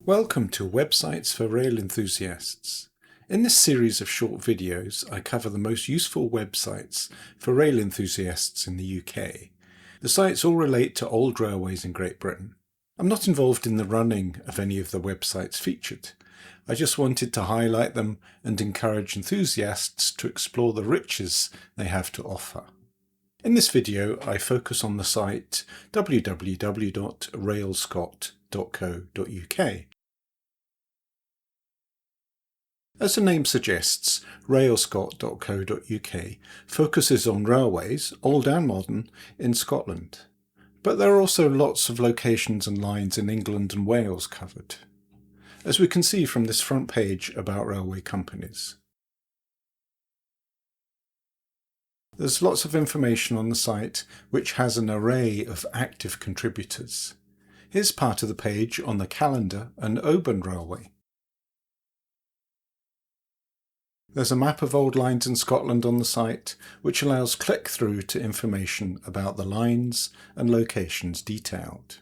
Welcome to Websites for Rail Enthusiasts. In this series of short videos, I cover the most useful websites for rail enthusiasts in the UK. The sites all relate to old railways in Great Britain. I'm not involved in the running of any of the websites featured. I just wanted to highlight them and encourage enthusiasts to explore the riches they have to offer. In this video, I focus on the site www.railscot.co.uk. As the name suggests, railscot.co.uk focuses on railways, old and modern, in Scotland. But there are also lots of locations and lines in England and Wales covered, as we can see from this front page about railway companies. There's lots of information on the site which has an array of active contributors. Here's part of the page on the Callander and Oban Railway. There's a map of old lines in Scotland on the site, which allows click-through to information about the lines and locations detailed.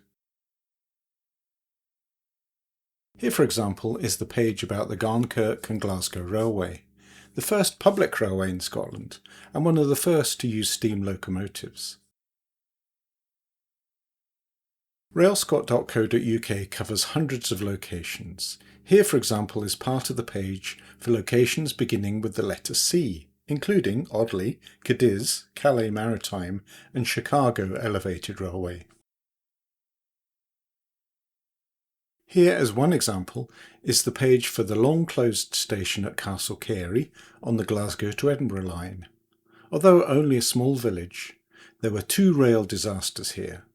Here, for example, is the page about the Garnkirk and Glasgow Railway, the first public railway in Scotland, and one of the first to use steam locomotives. Railscot.co.uk covers hundreds of locations. Here, for example, is part of the page for locations beginning with the letter C, including, oddly, Cadiz, Calais Maritime and Chicago Elevated Railway. Here, as one example, is the page for the long-closed station at Castle Carey on the Glasgow to Edinburgh line. Although only a small village, there were 2 rail disasters here.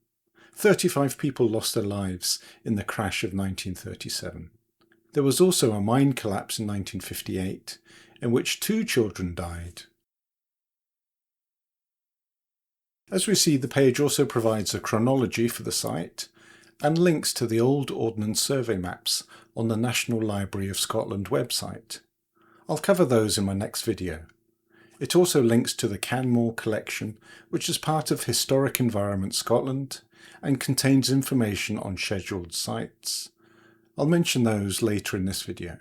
35 people lost their lives in the crash of 1937. There was also a mine collapse in 1958, in which 2 children died. As we see, the page also provides a chronology for the site and links to the old Ordnance Survey maps on the National Library of Scotland website. I'll cover those in my next video. It also links to the Canmore collection, which is part of Historic Environment Scotland and contains information on scheduled sites. I'll mention those later in this video.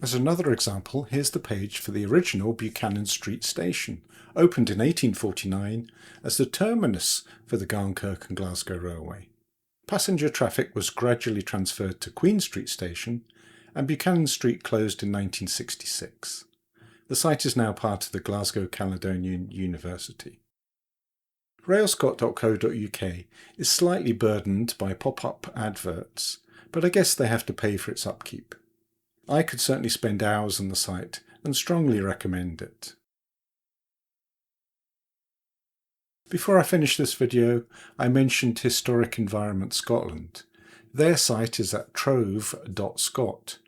As another example, here's the page for the original Buchanan Street Station, opened in 1849 as the terminus for the Garnkirk and Glasgow Railway. Passenger traffic was gradually transferred to Queen Street Station, and Buchanan Street closed in 1966. The site is now part of the Glasgow Caledonian University. Railscot.co.uk is slightly burdened by pop-up adverts, but I guess they have to pay for its upkeep. I could certainly spend hours on the site and strongly recommend it. Before I finish this video, I mentioned Historic Environment Scotland. Their site is at trove.scot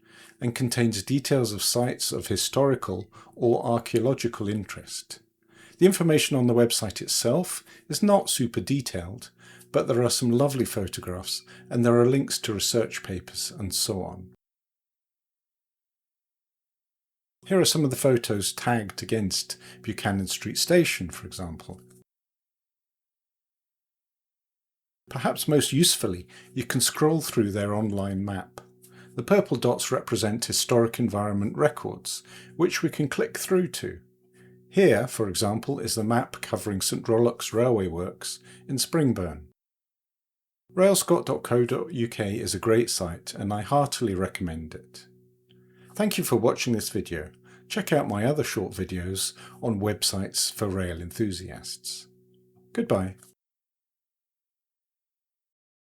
and contains details of sites of historical or archaeological interest. The information on the website itself is not super detailed, but there are some lovely photographs and there are links to research papers and so on. Here are some of the photos tagged against Buchanan Street Station, for example. Perhaps most usefully, you can scroll through their online map. The purple dots represent historic environment records, which we can click through to. Here, for example, is the map covering St Rollock's Railway Works in Springburn. Railscot.co.uk is a great site and I heartily recommend it. Thank you for watching this video. Check out my other short videos on websites for rail enthusiasts. Goodbye.